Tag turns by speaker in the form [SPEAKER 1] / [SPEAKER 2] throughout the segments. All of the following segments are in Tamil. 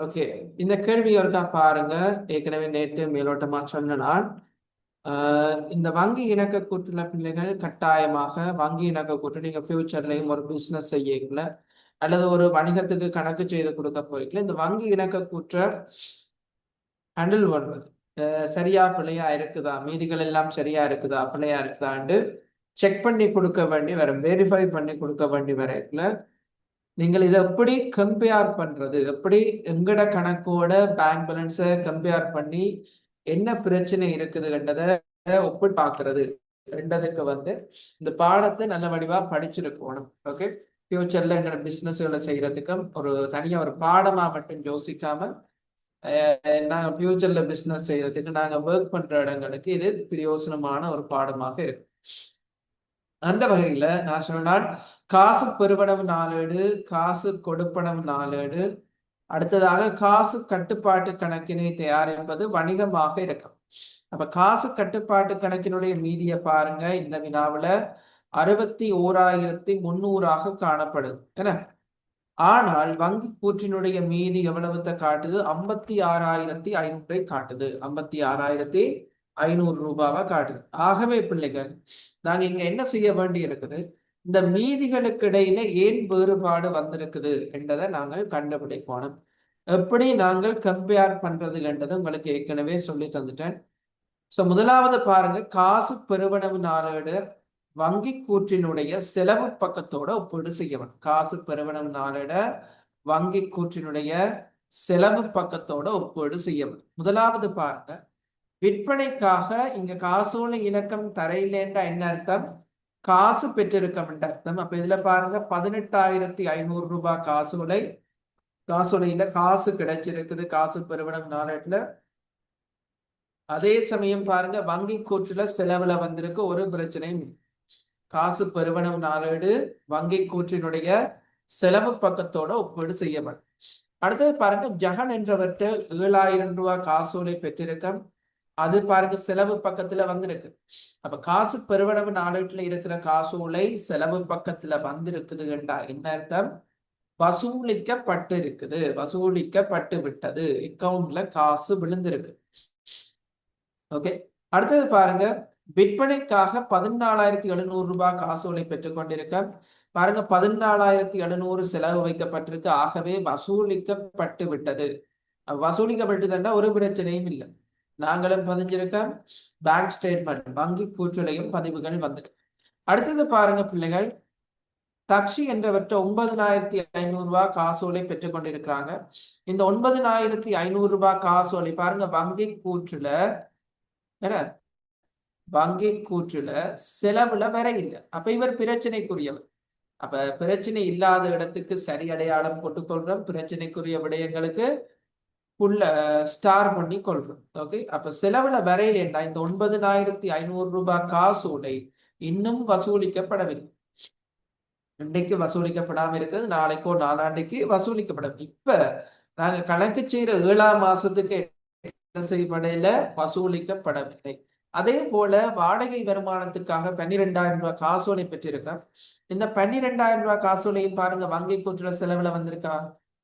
[SPEAKER 1] ஓகே. இந்த கேள்வி ஒருக்கா பாருங்க. ஏற்கனவே நேற்று மேலோட்டமா சொன்ன நான், இந்த வங்கி இணக்க கூட்டுள்ள பிள்ளைகள் கட்டாயமாக வங்கி இணக்க கூட்டு நீங்க ஃபியூச்சர்லயும் ஒரு பிசினஸ் செய்யக்குள்ள அல்லது ஒரு வணிகத்துக்கு கணக்கு செய்து கொடுக்க போய்க்கல இந்த வங்கி இணக்க கூற்ற ஹேண்டில் பண்றது சரியா பிள்ளையா இருக்குதா, மீதிகள் எல்லாம் சரியா இருக்குதா பிள்ளையா இருக்குதான்னு செக் பண்ணி கொடுக்க வேண்டி வரும், வெரிஃபை பண்ணி கொடுக்க வேண்டி வரைக்குல நீங்கள் இதை எப்படி கம்பேர் பண்றது, எப்படி எங்கட கணக்கோட பேங்க் பேலன்ஸை கம்பேர் பண்ணி என்ன பிரச்சனை இருக்குதுன்றதை ஒப்பிட்டு பார்க்கறது என்றதுக்கு இந்த பாடத்தை நல்ல வடிவா படிச்சிருக்கணும். ஓகே, ஃபியூச்சர்ல எங்களோட பிசினஸ்களை செய்யறதுக்கும் ஒரு தனியா ஒரு பாடமா மட்டும் யோசிக்காம நாங்க ஃபியூச்சர்ல பிசினஸ் செய்யறதுக்கு நாங்க ஒர்க் பண்ற இடங்களுக்கு இது பிரயோசனமான ஒரு பாடமாக இருக்கு. அந்த வகையில நான் சொன்னால் காசு பெறுவனவு நாளேடு, காசு கொடுப்பனவு நாளேடு, அடுத்ததாக காசு கட்டுப்பாட்டு கணக்கினை தயாரிப்பது வணிகமாக இருக்கும். அப்ப காசு கட்டுப்பாட்டு கணக்கினுடைய மீதியை பாருங்க, இந்த வினாவுல 61,300 காணப்படுது என்ன. ஆனால் வங்கி கூற்றினுடைய மீதி எவ்வளவுத்தை காட்டுது? 56,500 காட்டுது. 56,500 ரூபாவை காட்டுது. ஆகவே பிள்ளைகள், நாங்க இங்க என்ன செய்ய வேண்டி இருக்குது, இந்த மீதிகளுக்கு இடையில ஏன் வேறுபாடு வந்திருக்குது என்றதை நாங்கள் கண்டுபிடிக்கணும். எப்படி நாங்கள் கம்பேர் பண்றது என்றதை உங்களுக்கு ஏற்கனவே சொல்லி தந்துட்டேன். சோ முதலாவது பாருங்க, காசு பெறுவனவு நாளேடு வங்கி கூற்றினுடைய செலவு பக்கத்தோட ஒப்பீடு செய்யணும். காசு பெறுவனவு நாளேட வங்கி கூற்றினுடைய செலவு பக்கத்தோட ஒப்பீடு செய்யணும். முதலாவது பாருங்க, விற்பனைக்காக இங்க காசோலை இலக்கம் தரையிலேண்டா என்ன அர்த்தம்? காசு பெற்றிருக்கம் என்ற அர்த்தம். அப்ப இதுல பாருங்க 18,500 ரூபாய் காசோலையில காசு கிடைச்சிருக்குது காசு பெறுவனம் நாளேட்டுல. அதே சமயம் பாருங்க வங்கி கூற்றுல செலவுல வந்திருக்கு, ஒரு பிரச்சனையும். காசு பெறுவனவு நாளேடு வங்கி கூற்றினுடைய செலவு பக்கத்தோட ஒப்பீடு செய்யப்படும். அடுத்தது பாருங்க, ஜெகன் என்றவர்கிட்ட 7,000 ரூபாய் காசோலை பெற்றிருக்கம், அது பாருங்க செலவு பக்கத்துல வந்திருக்கு. அப்ப காசு பெறுவனவு நாளேட்டுல இருக்கிற காசோலை செலவு பக்கத்துல வந்திருக்குது என்றா என்ன அர்த்தம்? வசூலிக்கப்பட்டு இருக்குது, வசூலிக்கப்பட்டு விட்டது, அக்கவுண்ட்ல காசு விழுந்திருக்கு. ஓகே, அடுத்தது பாருங்க, விற்பனைக்காக 14,700 ரூபாய் காசோலை பெற்றுக் கொண்டிருக்க. பாருங்க 14,700 செலவு வைக்கப்பட்டிருக்கு, ஆகவே வசூலிக்கப்பட்டு விட்டது. வசூலிக்கப்பட்டதுன்னா ஒரு பிரச்சனையும் இல்லை, நாங்களும் பதிஞ்சிருக்கோம், பேங்க் ஸ்டேட்மெண்ட் வங்கி கூற்றுலையும் பதிவுகள் வந்துட்டு. அடுத்தது பாருங்க பிள்ளைகள், தக்ஷி என்றவற்றை 9,500 ரூபாய் காசோலை பெற்றுக் கொண்டிருக்கிறாங்க. இந்த 9,500 ரூபாய் காசோலை பாருங்க வங்கி கூற்றுல வங்கி கூற்றுல செலவுல வேற இல்லை. அப்ப இவர் பிரச்சனைக்குரியவர். அப்ப பிரச்சனை இல்லாத இடத்துக்கு சரி அடையாளம் போட்டுக்கொள்றோம், பிரச்சனைக்குரிய விடயங்களுக்கு உள்ள ஸ்டார் பண்ணி கொள்றோம். ஓகே, அப்ப செலவுல வரையில இந்த 9,500 ரூபாய் காசோலை இன்னும் வசூலிக்கப்படவில்லை. இன்றைக்கு வசூலிக்கப்படாம இருக்கிறது, நாளைக்கோ நாளாண்டைக்கு வசூலிக்கப்படும். இப்ப நாங்க கணக்கு செய்யற 7ஆம் மாசத்துக்கு என்ன செய்யப்படையில வசூலிக்கப்படவில்லை. அதே போல வாடகை வருமானத்துக்காக 12,000 ரூபாய் காசோலை பெற்றிருக்க. இந்த 12,000 ரூபாய் காசோலையும் பாருங்க வங்கி கூட்டுற செலவுல வந்திருக்கா?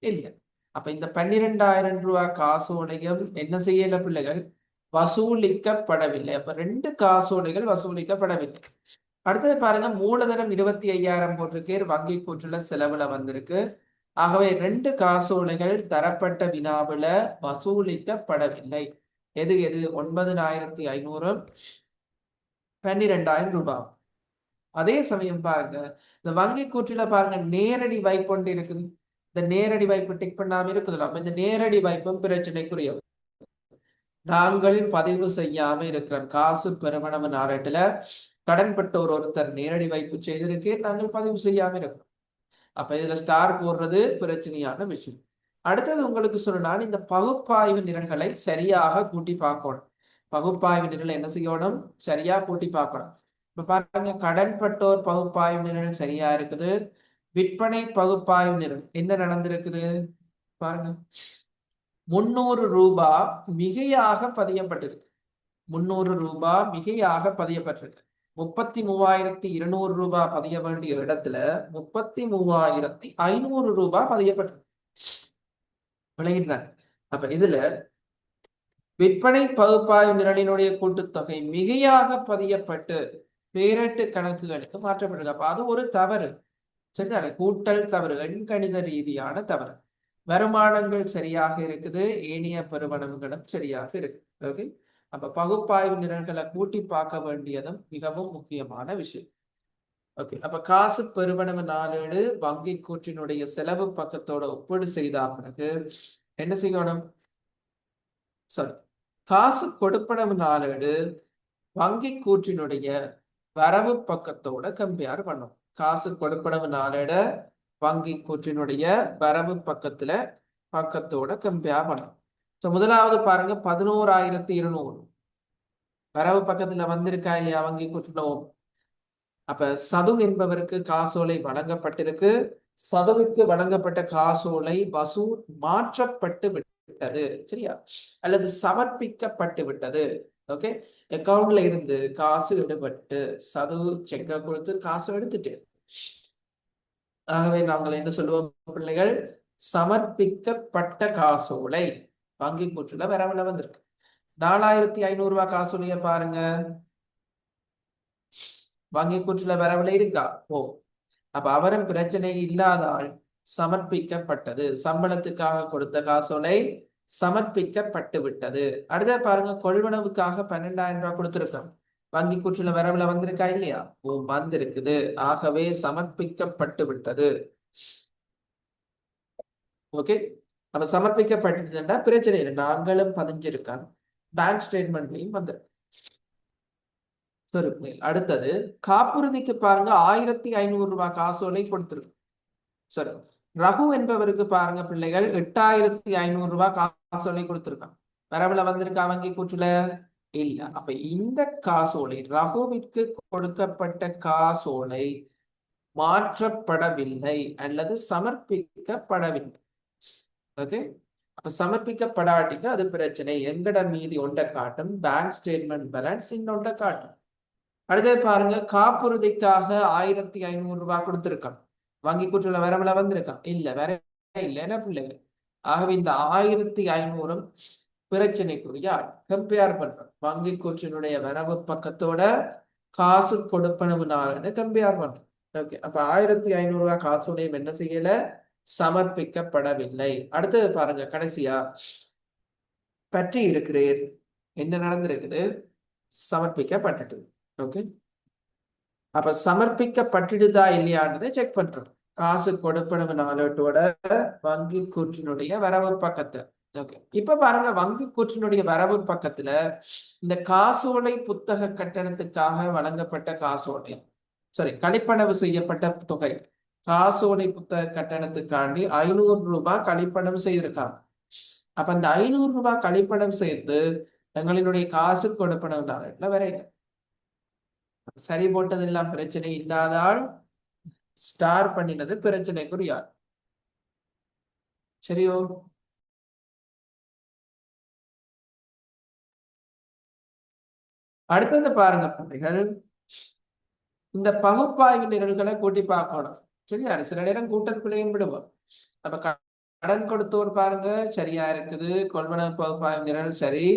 [SPEAKER 1] இல்லை. அப்ப இந்த 12,000 ரூபாய் காசோலையும் என்ன செய்யல பிள்ளைகள்? வசூலிக்கப்படவில்லை. அப்ப 2 காசோலைகள் வசூலிக்கப்படவில்லை. அடுத்தது பாருங்க, மூலதனம் 25,000 போட்டிருக்கு, வங்கி கூற்றுல செலவுல வந்திருக்கு. ஆகவே 2 காசோலைகள் தரப்பட்ட வினாவுல வசூலிக்கப்படவில்லை. எது எது? 9,500 12,000 ரூபாய். அதே சமயம் பாருங்க, இந்த வங்கி கூற்றுல பாருங்க நேரடி வைப்பு ஒன்று இருக்குது. இந்த நேரடி வைப்பு டிக் பண்ணாம இருக்குதுல்ல, அப்ப இந்த நேரடி வைப்பும் பிரச்சனைக்குரியது. நாங்கள் பதிவு செய்யாம இருக்கிறோம். காசு பெறுவனவு நாளேட்டுல கடன்பட்டோர் ஒருத்தர் நேரடி வைப்பு செய்திருக்கு, நாங்கள் பதிவு செய்யாம இருக்கிறோம். அப்ப இதுல ஸ்டார் போடுறது பிரச்சனையான விஷயம். அடுத்தது உங்களுக்கு சொன்னால், இந்த பகுப்பாய்வு நிரல்களை சரியாக கூட்டி பார்க்கணும். பகுப்பாய்வு நிரல் என்ன செய்யணும்? சரியா கூட்டி பார்க்கணும். இப்ப பாருங்க, கடன்பட்டோர் பகுப்பாய்வு நிரல் சரியா இருக்குது. விற்பனை பகுப்பாய்வு நிரல் என்ன நடந்திருக்குது பாருங்க, 300 ரூபாய் மிகையாக பதியப்பட்டிருக்கு. 300 ரூபாய் மிகையாக பதியப்பட்டிருக்கு. 33,200 ரூபாய் பதிய வேண்டிய இடத்துல 33,500 ரூபாய் பதியப்பட்டிருக்கு. விளங்கிட்டான். அப்ப இதுல விற்பனை பகுப்பாய்வு நிரலினுடைய கூட்டுத்தொகை மிகையாக பதியப்பட்டு பேரட்டு கணக்குகளுக்கு மாற்றப்படுது. அப்ப அது ஒரு தவறு. சரிதானே? கூட்டல் தவறு, எண்கணித ரீதியான தவறு. வருமானங்கள் சரியாக இருக்குது, ஏனைய பெறுவனவுகளும் சரியாக இருக்கு. ஓகே. அப்ப பகுப்பாய்வு நிரல்களை கூட்டி பார்க்க வேண்டியதும் மிகவும் முக்கியமான விஷயம். ஓகே. அப்ப காசு பெறுவனவு நாளேடு வங்கி கூற்றினுடைய செலவு பக்கத்தோட ஒப்பீடு செய்த பிறகு என்ன செய்யணும்? சாரி, காசு கொடுப்பனவு நாளேடு வங்கி கூற்றினுடைய வரவு பக்கத்தோட கம்பேர் பண்ணும். காசு கொடுப்பனவு நாளேட வங்கி கூற்றினுடைய வரவு பக்கத்தோட கம்பேர் பண்ணும். முதலாவது பாருங்க, 11,200 வரவு பக்கத்துல வந்திருக்கா இல்லையா வங்கி கூற்றுல? அப்ப சது என்பவருக்கு காசோலை வழங்கப்பட்டிருக்கு. சதுவுக்கு வழங்கப்பட்ட காசோலை வசூல் மாற்றப்பட்டு விட்டது, சரியா, அல்லது சமர்ப்பிக்கப்பட்டு விட்டது. ஓகே. அக்கவுண்ட்ல இருந்து காசு எடுபட்டு சது செக்க கொடுத்து காசு எடுத்துட்டு, ஆகவே நாங்கள் என்ன சொல்லுவோம் பிள்ளைகள்? சமர்ப்பிக்கப்பட்ட காசோலை வங்கி கூற்றுல வரவுல வந்திருக்கு. 4,500 ரூபாய் காசோலைய பாருங்க, வங்கி கூற்றுல வரவுல இருக்கா? ஓ, அப்ப அவரும் பிரச்சனை இல்லாதால் சமர்ப்பிக்கப்பட்டது. சம்பளத்துக்காக கொடுத்த காசோலை சமர்ப்பிக்கப்பட்டு விட்டது. அடுத்த பாருங்க, கொள்வனவுக்காக 12,000 ரூபாய் கொடுத்திருக்கோம். வங்கி கூற்றுல வரவுல வந்திருக்கா இல்லையா? ஓ, வந்திருக்குது. ஆகவே சமர்ப்பிக்கப்பட்டு விட்டது. ஓகே. அப்ப சமர்ப்பிக்கப்பட்டுட்டா பிரச்சனை இல்லை, நாங்களும் பதிஞ்சிருக்கான், பேங்க் ஸ்டேட்மெண்ட்லையும் வந்து. சரி, அடுத்தது காப்புறுதிக்கு பாருங்க 1,500 ரூபாய் காசோலை கொடுத்திருக்கு. சரி, ரகு என்பவருக்கு பாருங்க பிள்ளைகள் 8,500 ரூபாய் காசோலை கொடுத்திருக்கான். வரவுல வந்திருக்கா வங்கி கூற்றுல? இல்ல. அப்ப இந்த காசோலை, ரகுவிற்கு கொடுக்கப்பட்ட காசோலை மாற்றப்படவில்லை அல்லது சமர்ப்பிக்கப்படவில்லை. ஓகே. அப்ப சமர்ப்பிக்கப்படாட்டிக்கு அது பிரச்சனை. எங்கட மீதி ஒன்றை காட்டும், பேங்க் ஸ்டேட்மெண்ட் பேலன்ஸ் இன்னொன்றை காட்டும். அடுத்தது பாருங்க, காப்புறுதிக்காக 1,500 ரூபாய் கொடுத்திருக்கான். வங்கி கூற்றுல வரவுல வந்திருக்கான்? இல்ல, வேற இல்ல, என்ன பிள்ளைகள்? ஆகவே இந்த 1,500 பிரச்சனைக்குரிய கம்பேர் பண்றோம். வங்கி கூற்றினுடைய வரவு பக்கத்தோட காசு கொடுப்பனவு நாள்னு கம்பேர் பண்றோம். ஓகே. அப்ப 1,500 ரூபாய் காசோலையும் என்ன செய்யல? சமர்ப்பிக்கப்படவில்லை. அடுத்தது பாருங்க, கடைசியா பற்றி இருக்கிறீர், என்ன நடந்திருக்குது? சமர்ப்பிக்கப்பட்டுட்டு. ஓகே. அப்ப சமர்ப்பிக்கப்பட்டுடுதா இல்லையான்றதை செக் பண்றோம். காசு கொடுப்பனவு நாளோட வங்கி கூற்றினுடைய வரவு பக்கத்தை. ஓகே. இப்ப பாருங்க, வங்கி கூற்றினுடைய வரவு பக்கத்துல இந்த காசோலை புத்தக கட்டணத்துக்காக வழங்கப்பட்ட காசோலை, சாரி, கழிப்பனவு செய்யப்பட்ட தொகை, காசோலை புத்தக கட்டணத்துக்காண்டி 500 ரூபாய் கழிப்பணம் செய்திருக்காங்க. அப்ப அந்த 500 ரூபாய் கழிப்பணம் செய்து எங்களினுடைய காசு கொடுப்பனவு நாள வர இல்லை. சரி போட்டதெல்லாம் பிரச்சனை இல்லாதால் ஸ்டார் பண்ணினது பிரச்சனைக்குரியார். சரியோ? அடுத்தது பாருங்க பிள்ளைகள், இந்த பகுப்பாய்வு நிரல்களை கூட்டி பார்க்கணும். சரியா? சில நேரம் கூட்டல் பிள்ளையும் விடுவோம். அப்ப கடன் கொடுத்தோர் பாருங்க சரியா இருக்குது, கொள்வனவு பகுப்பாய்வு நிரல் சரி,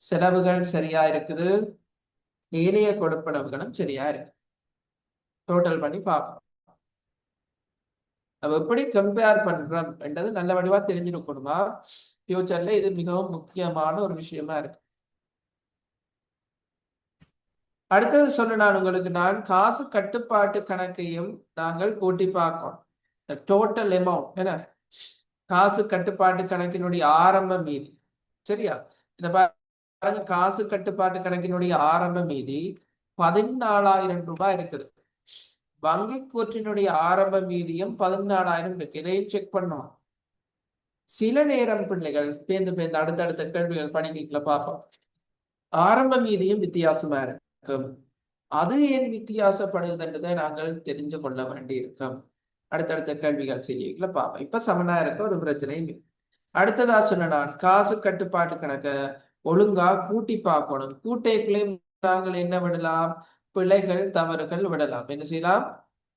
[SPEAKER 1] செலவுகள் சரியா இருக்குது, ஏனைய கொடுப்பனவுகளும் சரியா இருக்கு. டோட்டல் பண்ணி பார்ப்போம். நம்ம எப்படி கம்பேர் பண்றோம் என்றது நல்ல வடிவா தெரிஞ்சிருக்கணுமா? ஃபியூச்சர்ல இது மிகவும் முக்கியமான ஒரு விஷயமா இருக்கு. அடுத்தது சொன்ன நான் உங்களுக்கு, நான் காசு கட்டுப்பாட்டு கணக்கையும் நாங்கள் கூட்டி பார்க்கணும். டோட்டல் அமௌண்ட் என்ன? காசு கட்டுப்பாட்டு கணக்கினுடைய ஆரம்ப மீதி, சரியா? இந்த பாருங்க, காசு கட்டுப்பாட்டு கணக்கினுடைய ஆரம்ப மீதி 14,000 ரூபாய் இருக்குது. வங்கி கூற்றினுடைய ஆரம்ப மீதியும் 14,000 இருக்கு. இதையும் செக் பண்ணணும். சில நேரம் பிள்ளைகள் பேர்ந்து அடுத்தடுத்த கேள்விகள் படிக்கல பார்ப்போம். ஆரம்ப மீதியும் வித்தியாசமா இருக்கும். அது ஏன் வித்தியாசப்படுதுன்றதை நாங்கள் தெரிஞ்சு கொள்ள வேண்டி இருக்கும். அடுத்தடுத்த கேள்விகள் செய்யல பார்ப்போம். இப்ப சமனா இருக்க ஒரு பிரச்சனை இல்லை. அடுத்ததா சொன்ன நான் காசு கட்டுப்பாட்டு கணக்க ஒழுங்கா கூட்டி பார்க்கணும். கூட்டைக்குள்ளே நாங்கள் என்ன விடலாம்? பிழைகள், தவறுகள் விடலாம். என்ன செய்யலாம்?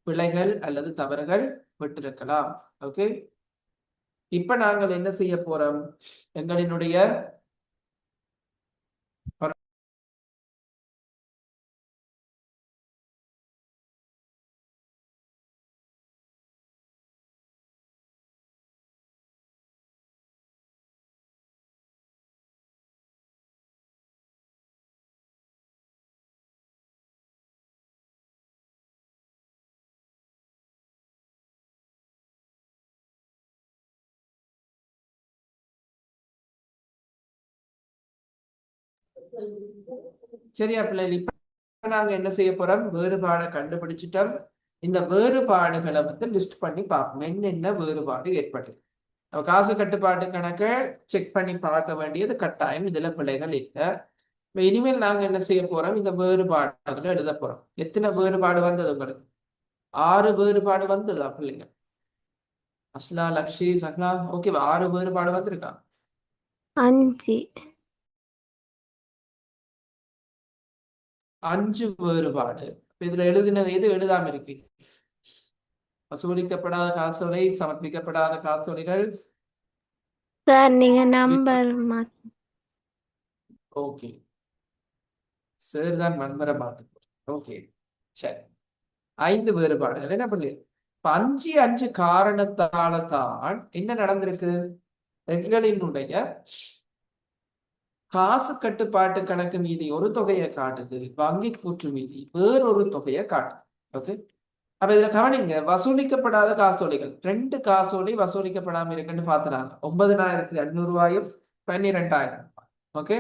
[SPEAKER 1] பிழைகள் அல்லது தவறுகள் விட்டிருக்கலாம். ஓகே. இப்ப நாங்கள் என்ன செய்ய போறோம்? எங்களினுடைய சரியா பிள்ளைகள், இப்ப நாங்க என்ன செய்ய போறோம்? வேறுபாடை கண்டுபிடிச்சிட்டோம். இந்த வேறுபாடுகளை லிஸ்ட் பண்ணி பார்ப்போம், என்னென்ன வேறுபாடு ஏற்பட்டு. காசு கட்டுப்பாட்டு கணக்கை செக் பண்ணி பார்க்க வேண்டியது கட்டாயம். இதுல பிள்ளைகள் இல்லை. இனிமேல் நாங்க என்ன செய்ய போறோம்? இந்த வேறுபாடுகளை எழுத போறோம். எத்தனை வேறுபாடு வந்தது உங்களுக்கு? 6 வேறுபாடு வந்ததா பிள்ளைங்க? அஸ்லா, லக்ஷி, சக்லா, ஓகேவா? 6 வேறுபாடு வந்திருக்கா?
[SPEAKER 2] 5
[SPEAKER 1] 5 வேறுபாடு. இதுல எழுதினது எது எழுதாம இருக்கு? வசூலிக்கப்படாத காசோலை, சமர்ப்பிக்கப்படாத காசோலைகள்.
[SPEAKER 2] சார் நீங்க நம்பர்
[SPEAKER 1] ஓகே, சரிதான், நண்பரை மாத்து. ஓகே, சரி. 5 வேறுபாடுகள் என்ன பண்ணு? இப்ப 5 காரணத்தால தான் என்ன நடந்திருக்கு? எங்களினுடைய காசு கட்டுப்பாட்டு கணக்கு மீதி ஒரு தொகையை காட்டுது, வங்கி கூற்று மீதி வேறொரு தொகையை காட்டுது. ஓகே, அப்ப இதுல கவனிங்க, வசூலிக்கப்படாத காசோலைகள் 2 காசோலை வசூலிக்கப்படாம இருக்குன்னு பாத்துறாங்க. 9,500 ரூபாயும் 12,000. ஓகே,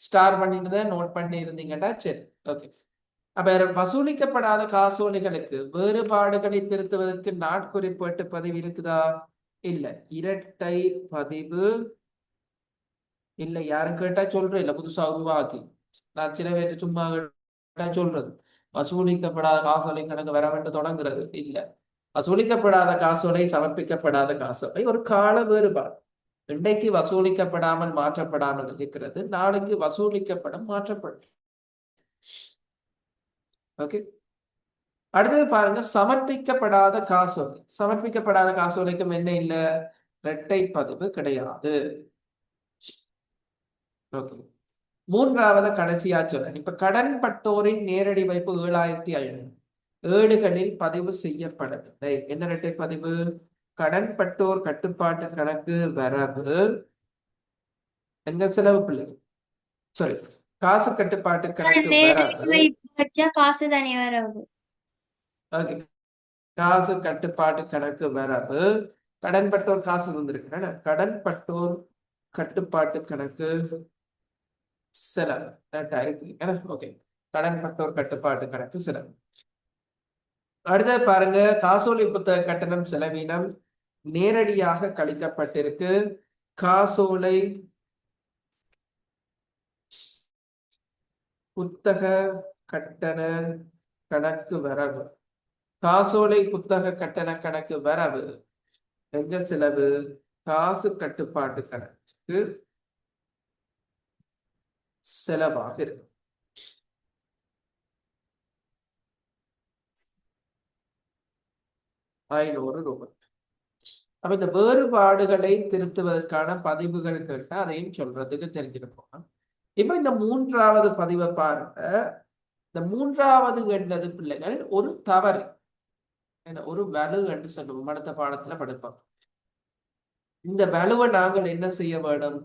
[SPEAKER 1] ஸ்டார் பண்ணிட்டு நோட் பண்ணி இருந்தீங்கன்னா சரி. ஓகே, அப்ப வசூலிக்கப்படாத காசோலைகளுக்கு வேறுபாடுகளை திருத்துவதற்கு நாட்குறிப்பேட்டு பதிவு இருக்குதா? இல்ல. இரட்டை பதிவு இல்ல. யாரும் கேட்டா சொல்றேன் இல்ல, புதுசா உருவாக்கி நான் சில பேர் சும்மா கேட்டா சொல்றது வசூலிக்கப்படாத காசோலை கணக்கு வர வேண்டும் தொடங்குறது இல்ல. வசூலிக்கப்படாத காசோலை, சமர்ப்பிக்கப்படாத காசோலை ஒரு கால வேறுபாடு. இன்றைக்கு வசூலிக்கப்படாமல் மாற்றப்படாமல் இருக்கிறது, நாளைக்கு வசூலிக்கப்படும் மாற்றப்படும். ஓகே, அடுத்தது பாருங்க, சமர்ப்பிக்கப்படாத காசோலை. சமர்ப்பிக்கப்படாத காசோலைக்கும் என்ன இல்ல? இரட்டை பதிவு கிடையாது. ஓகே, மூன்றாவது கடைசியா சொல்றேன். இப்ப கடன் பட்டோரின் நேரடி வைப்பு 7,500 ஏடுகளில் பதிவு செய்யப்படவில்லை. என்ன இரட்டை பதிவு? கடன் பட்டோர் கட்டுப்பாட்டு கணக்கு வரவு எங்க செலவு பிள்ளைகள், சாரி, காசு கட்டுப்பாட்டு கணக்கு
[SPEAKER 3] நேரடி
[SPEAKER 1] வரவு.
[SPEAKER 3] வைப்பு வச்சா காசு தனியா வராது.
[SPEAKER 1] ஓகே, காசு கட்டுப்பாட்டு கணக்கு வரவு. கடன் பட்டோர் காசு வந்திருக்கு, கடன் பட்டோர் கட்டுப்பாட்டு கணக்கு செலவு இருக்கு. ஓகே, கடன் பட்டோர் கட்டுப்பாட்டு கணக்கு செலவு. அடுத்தது பாருங்க, காசோலை புத்தக கட்டணம் செலவினம் நேரடியாக கழிக்கப்பட்டிருக்கு. காசோலை புத்தக கட்டண கணக்கு வரவு. காசோலை புத்தக கட்டண கணக்கு வரவு எங்க செலவு? காசு கட்டுப்பாட்டு கணக்கு செலவாக இருக்கு. 500 ரூபாய். அப்ப இந்த வேறுபாடுகளை திருத்துவதற்கான பதிவுகள் கேட்டா அதையும் சொல்றதுக்கு தெரிஞ்சிருப்போம். இப்ப இந்த மூன்றாவது பதிவை பாருங்க. இந்த மூன்றாவது என்னது பிள்ளைகள்? ஒரு தவறு, ஒரு வலு என்று சொல்லுவோம், அடுத்த பாடத்துல படிப்போம். இந்த வலுவை நாங்கள் என்ன செய்ய வேண்டும்?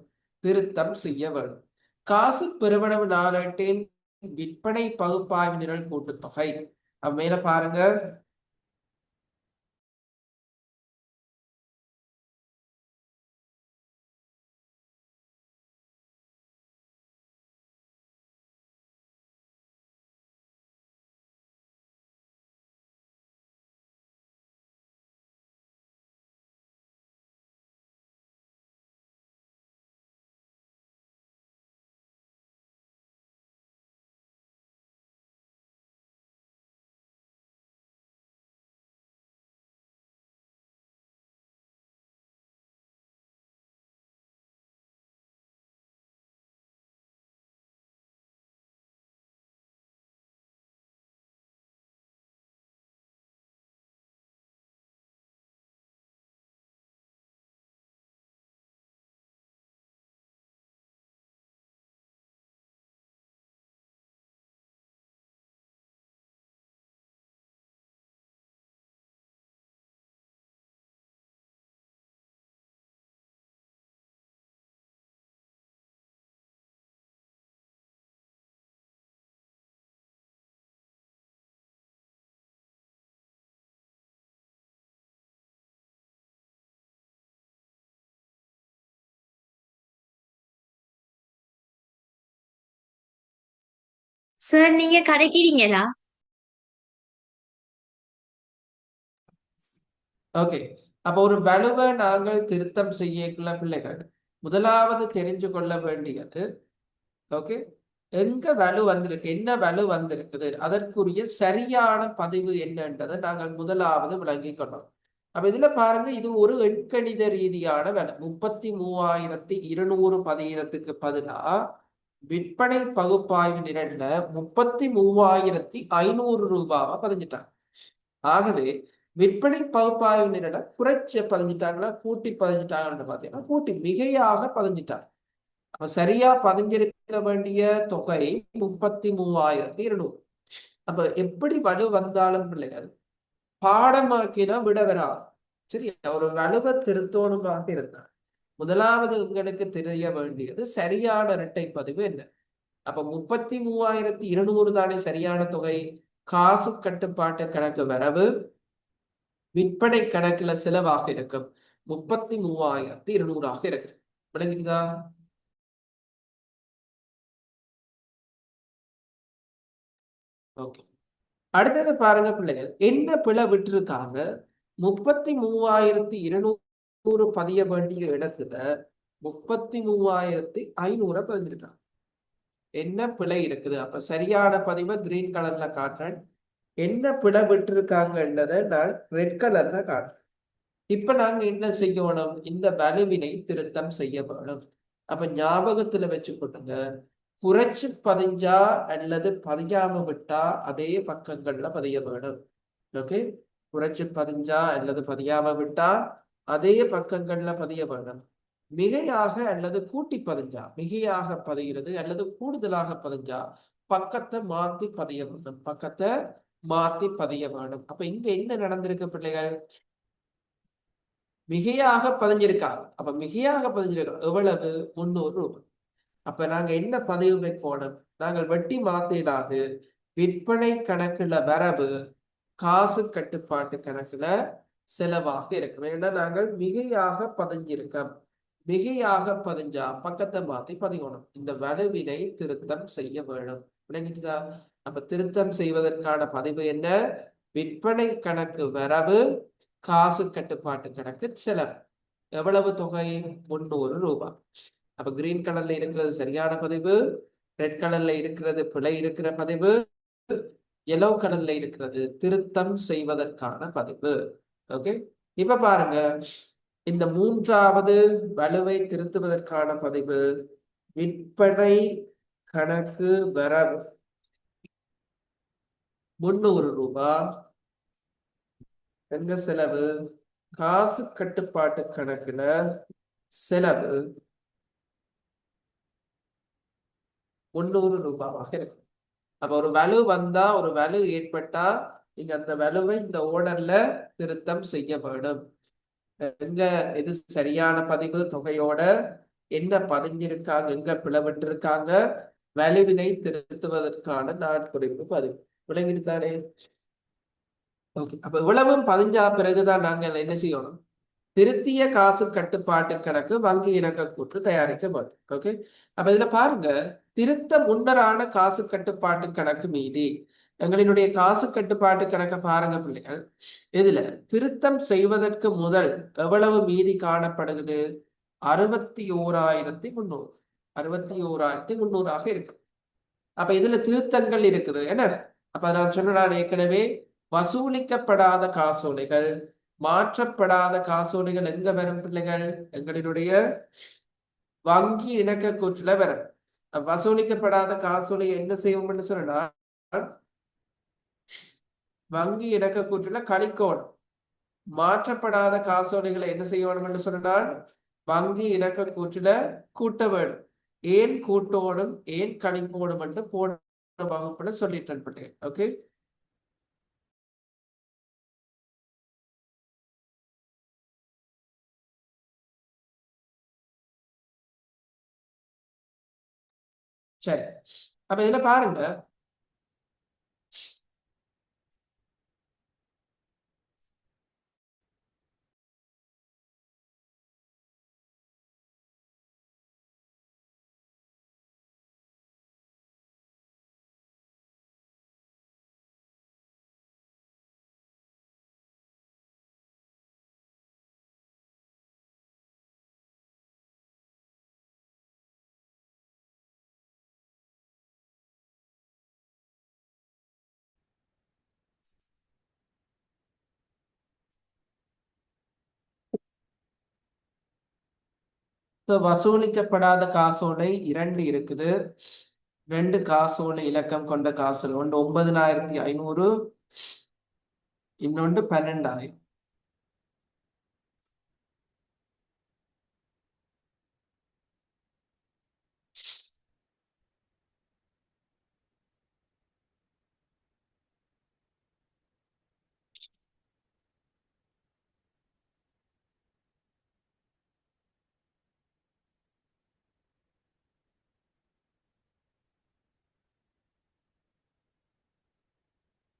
[SPEAKER 1] திருத்தம் செய்ய வேண்டும். காசு பெருமளவு நாளேட்டின் விற்பனை பகுப்பாய்வு நிரல் கூட்டுத்தொகை. மேல பாருங்க,
[SPEAKER 3] சார் நீங்க கதைக்கிறீங்களா?
[SPEAKER 1] ஓகே. அப்ப ஒரு வலுவை நாங்கள் திருத்தம் செய்யக்குள்ள பிள்ளைகள் முதலாவது தெரிஞ்சு கொள்ள வேண்டியது, ஓகே, எங்க வலு வந்திருக்கு, என்ன வலு வந்திருக்குது, அதற்குரிய சரியான பதிவு என்னன்றதை நாங்கள் முதலாவது விளங்கிக் கொள்ளணும். அப்ப இதுல பாருங்க, இது ஒரு எண்கணித ரீதியான வலு. 33,200 பதிகிறதுக்கு பதிலா விற்பனை பகுப்பாய்வு நிரல்ல 33,500 ரூபாவை பதிஞ்சிட்டாங்க. ஆகவே விற்பனை பகுப்பாய்வு நிரலை குறைச்ச பதிஞ்சிட்டாங்களா கூட்டி பதிஞ்சிட்டாங்கன்னு பாத்தீங்கன்னா கூட்டி மிகையாக பதிஞ்சிட்டாங்க. அப்ப சரியா பதிஞ்சிருக்க வேண்டிய தொகை 33,200. அப்ப எப்படி வலு வந்தாலும் பிள்ளைகள் பாடமாக்கினா விட வராது. சரி, ஒரு வலுவை திருத்தோணுமாக இருந்தார் முதலாவது உங்களுக்கு தெரிய வேண்டியது சரியான இரட்டை பதிவு என்ன. அப்ப 33,200 தானே சரியான தொகை. காசு கட்டுப்பாட்டு கணக்கு வரவு விற்பனை கணக்குல செலவாக இருக்கும் 33,200 இருக்கு. விளங்குதா? ஓகே. அடுத்தது பாருங்க பிள்ளைகள், என்ன பிழை விட்டுருக்காங்க. 33,200 பதிய வேண்டிய இடத்துல 33,500 பதிஞ்சிருக்காங்க. என்ன பிழை இருக்குது? அப்ப சரியான பதிவை கிரீன் கலர்ல காட்டுறேன். என்ன பிழை விட்டுருக்காங்கன்றதை நான் ரெட் கலர்ல காட்டுறேன். இப்ப நாங்க என்ன செய்யணும்? இந்த வலுவினை திருத்தம் செய்ய வேணும். அப்ப ஞாபகத்துல வச்சுக்கொள்ளுங்க, குறைச்சு பதிஞ்சா அல்லது பதியாம விட்டா அதே பக்கங்கள்ல பதிய வேணும். ஓகே, குறைச்சு பதிஞ்சா அல்லது பதியாம விட்டா அதே பக்கங்கள்ல பதிய வேணும். மிகையாக அல்லது கூட்டி பதிஞ்சா, மிகையாக பதிகிறது அல்லது கூடுதலாக பதிஞ்சா பக்கத்தை மாத்தி பதிய வேண்டும். பக்கத்தை மாத்தி பதிய வேணும். அப்ப இங்க என்ன நடந்திருக்கு பிள்ளைகள்? மிகையாக பதிஞ்சிருக்காங்க. அப்ப மிகையாக பதிஞ்சிருக்கோம் எவ்வளவு? 300 ரூபாய். அப்ப நாங்க என்ன பதிவு வைக்கணும்? நாங்கள் வட்டி மாத்திடாது விற்பனை கணக்குல வரவு காசு கட்டுப்பாட்டு கணக்குல செலவாக இருக்கும். ஏன்னா நாங்கள் மிகையாக பதிஞ்சிருக்கோம். மிகையாக பதிஞ்சா பக்கத்தை மாத்தி பதியணும். இந்த வலுவினை திருத்தம் செய்ய வேணும். விளங்கிட்டுதா? அப்ப திருத்தம் செய்வதற்கான பதிவு என்ன? விற்பனை கணக்கு வரவு காசு கட்டுப்பாட்டு கணக்கு செலவு. எவ்வளவு தொகை? 300 ரூபாய். அப்ப கிரீன் கலர்ல இருக்கிறது சரியான பதிவு, ரெட் கலர்ல இருக்கிறது பிழை இருக்கிற பதிவு, எல்லோ கலர்ல இருக்கிறது திருத்தம் செய்வதற்கான பதிவு. ஓகே, இப்ப பாருங்க, இந்த மூன்றாவது வலுவை திருத்துவதற்கான பதிவு விற்பனை கணக்கு வரவு 300 ரூபாய். எங்க செலவு? காசு கட்டுப்பாட்டு கணக்குல செலவு 300 ரூபாவாக இருக்கும். அப்ப ஒரு வலு வந்தா, ஒரு வலு ஏற்பட்டா நீங்க அந்த வலுவை இந்த ஓர்டர்ல திருத்தம் செய்ய வேண்டும். எங்க எது சரியான பதிவு தொகையோட என்ன பதிஞ்சிருக்காங்க, எங்க பிளவிட்டு இருக்காங்க, வலுவினை திருத்துவதற்கான நாட்குறிப்பு பதிவு. விளங்கிட்டு? ஓகே. அப்ப இவ்வளவும் பதிஞ்சா பிறகுதான் நாங்கள் என்ன செய்யணும்? திருத்திய காசு கட்டுப்பாட்டு கணக்கு வங்கி இணக்க கூற்று தயாரிக்கப்படும். ஓகே, அப்ப இதுல பாருங்க, திருத்த முன்னரான காசு கட்டுப்பாட்டு கணக்கு மீதி. எங்களினுடைய காசு கட்டுப்பாட்டு கணக்கை பாருங்க பிள்ளைகள். இதுல திருத்தம் செய்வதற்கு முதல் எவ்வளவு மீதி காணப்படுகிறது? 61,300. 61,300 இருக்கு. அப்ப இதுல திருத்தங்கள் இருக்குது என்ன? அப்ப நான் சொன்ன ஏற்கனவே வசூலிக்கப்படாத காசோலைகள், மாற்றப்படாத காசோலைகள் எங்க வரும் பிள்ளைகள்? எங்களினுடைய வங்கி இணக்க கூற்றுல வரும். வசூலிக்கப்படாத காசோலை என்ன செய்வோம் என்று சொன்னா வங்கி இணக்க கூற்றுல கழிக்கோணும். மாற்றப்படாத காசோலைகளை என்ன செய்யணும் என்று சொன்னால் வங்கி இணக்க கூற்றுல கூட்ட வேணும். ஏன் கூட்டோடும் ஏன் கழிக்கோடும் என்று போன வகுப்புல சொல்லிட்டு. ஓகே, சரி. அப்ப இதுல பாருங்க, So, வசூலிக்கப்படாத காசோலை 2 இருக்குது. 2 காசோலை இலக்கம் கொண்ட காசோலை. ஒன்று 9500, இன்னொன்று 12000.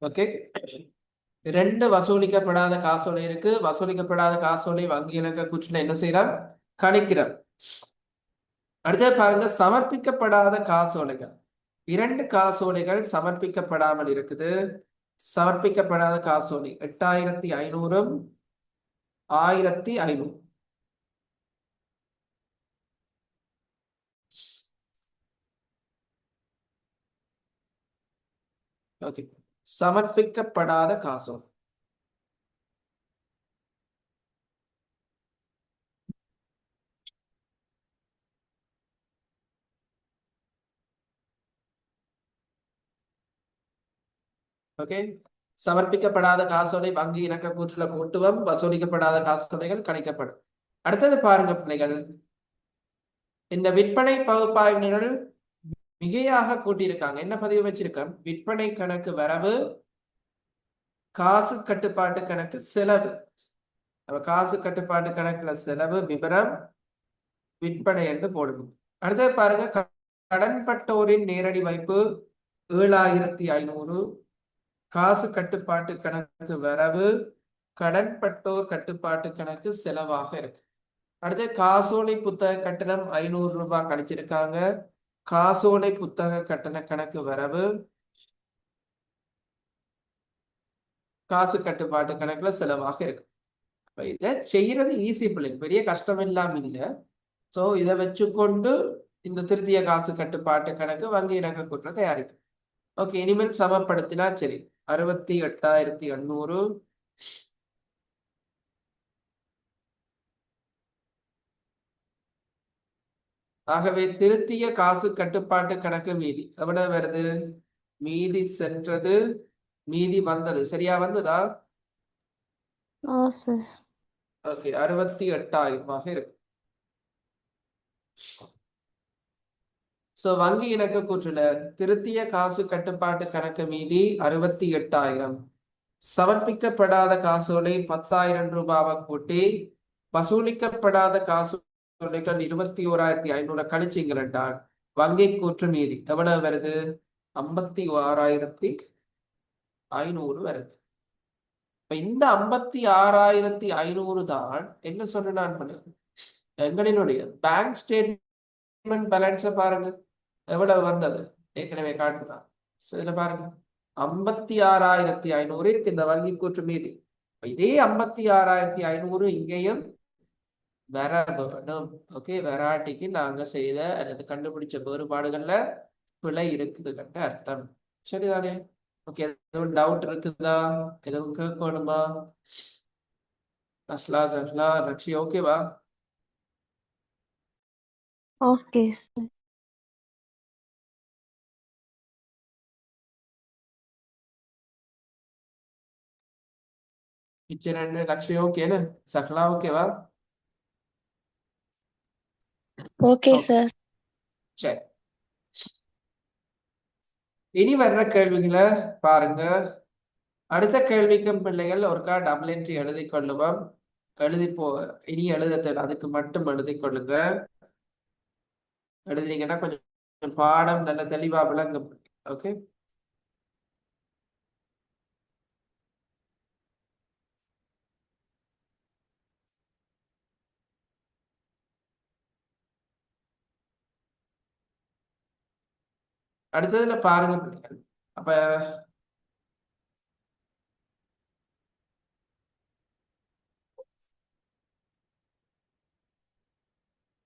[SPEAKER 1] ஓகே, 2 வசூலிக்கப்படாத காசோலை இருக்கு. வசூலிக்கப்படாத காசோலை வங்கி இலக்க கூற்றுல என்ன செய்யறோம்? கணிக்கிறோம். அடுத்தது பாருங்க, சமர்ப்பிக்கப்படாத காசோலைகள். 2 காசோலைகள் சமர்ப்பிக்கப்படாமல் இருக்குது. சமர்ப்பிக்கப்படாத காசோலை 8500, 1500. ஓகே, சமர்ப்பிக்கப்படாத காசோலை. ஓகே, சமர்ப்பிக்கப்படாத காசோலை வங்கி இணக்க கூற்றுல கூட்டுவம், வசூலிக்கப்படாத காசோலைகள் கணிக்கப்படும். அடுத்தது பாருங்க பிள்ளைகள், இந்த விற்பனை பகுப்பாய்வினர்கள் மிகையாக கூட்டியிருக்காங்க. என்ன பதிவு வச்சிருக்கோம்? விற்பனை கணக்கு வரவு, காசு கட்டுப்பாட்டு கணக்கு செலவு. காசு கட்டுப்பாட்டு கணக்குல செலவு விவரம், விற்பனை என்று போடுவோம். அடுத்தது பாருங்க, கடன்பட்டோரின் நேரடி வைப்பு 7500, காசு கட்டுப்பாட்டு கணக்கு வரவு, கடன்பட்டோர் கட்டுப்பாட்டு கணக்கு செலவாக இருக்கு. அடுத்து காசோலை புத்தக கட்டணம் 500 ரூபாய் கழிச்சிருக்காங்க. காசோலை புத்தக கட்டண கணக்கு வரவு, காசு கட்டுப்பாட்டு கணக்குல செலவாக இருக்கு. இதை செய்யறது ஈஸி பிள்ளை, பெரிய கஷ்டம் இல்லாம இல்லை. சோ இதை வச்சுக்கொண்டு இந்த திருத்திய காசு கட்டுப்பாட்டு கணக்கு வங்கி இணக்க கூற்ற தயாரிக்கும். ஓகே, இனிமேல் சமப்படுத்தினா சரி. 68,800, ஆகவே திருத்திய காசு கட்டுப்பாட்டு கணக்கு மீதி எவ்வளவு வருது? மீதி சென்றது, மீதி வந்தது. சரியா வந்ததா?
[SPEAKER 2] ஓ சார்.
[SPEAKER 1] ஓகே, 68,000 இருக்கு. சோ வங்கி இணக்க கூற்றுல திருத்திய காசு கட்டுப்பாட்டு கணக்கு மீதி 68,000, சமர்ப்பிக்கப்படாத காசோலை 10,000 ரூபாவை கூட்டி வசூலிக்கப்படாத காசோலைகள் 21,500 கழிச்சிங்கள் என்றால் வங்கி கூற்று மீதி எவ்வளவு வருது? 56,500 வருது. இந்த 56,500 தான் என்ன சொன்ன நான் பண்ணுறேன், எங்களினுடைய பேங்க் ஸ்டேட்மெண்ட் பேலன்ஸை பாருங்க எவ்வளவு வந்தது, ஏற்கனவே காட்டுதான். இதுல பாருங்க 56,500 இருக்கு இந்த வங்கி கூற்று மீதி. இதே 56,500 இங்கேயும் வர வேணும். ஓகே, வெராட்டிக்கு நாங்க செய்த அல்லது கண்டுபிடிச்ச வேறுபாடுகள்ல பிழை இருக்குது கண்ட அர்த்தம். சரிதானே? ஓகே, எதுவும் டவுட் இருக்குதா? எதுவும் கேட்கணுமா? அஸ்லா ஜஸ்லா லக்ஷி ஓகேவா?
[SPEAKER 2] Okay sir.
[SPEAKER 1] இச்சரண்டு லக்ஷி ஓகேன்னு சக்லா ஓகேவா?
[SPEAKER 2] Okay
[SPEAKER 1] okay,
[SPEAKER 2] sir.
[SPEAKER 1] சரி. இனி வர்ற கேள்விகளை பாருங்க. அடுத்த கேள்விக்கும் பிள்ளைகள் ஒருக்கா டபுள் என்ட்ரி எழுதி கொள்ளுவோம். எழுதி இனி எழுத அதுக்கு மட்டும் எழுதி கொள்ளுங்க. எழுதினீங்கன்னா கொஞ்சம் பாடம் நல்ல தெளிவா விளங்கும். ஓகே, அடுத்ததுல பாருங்க பிள்ளைகள். அப்ப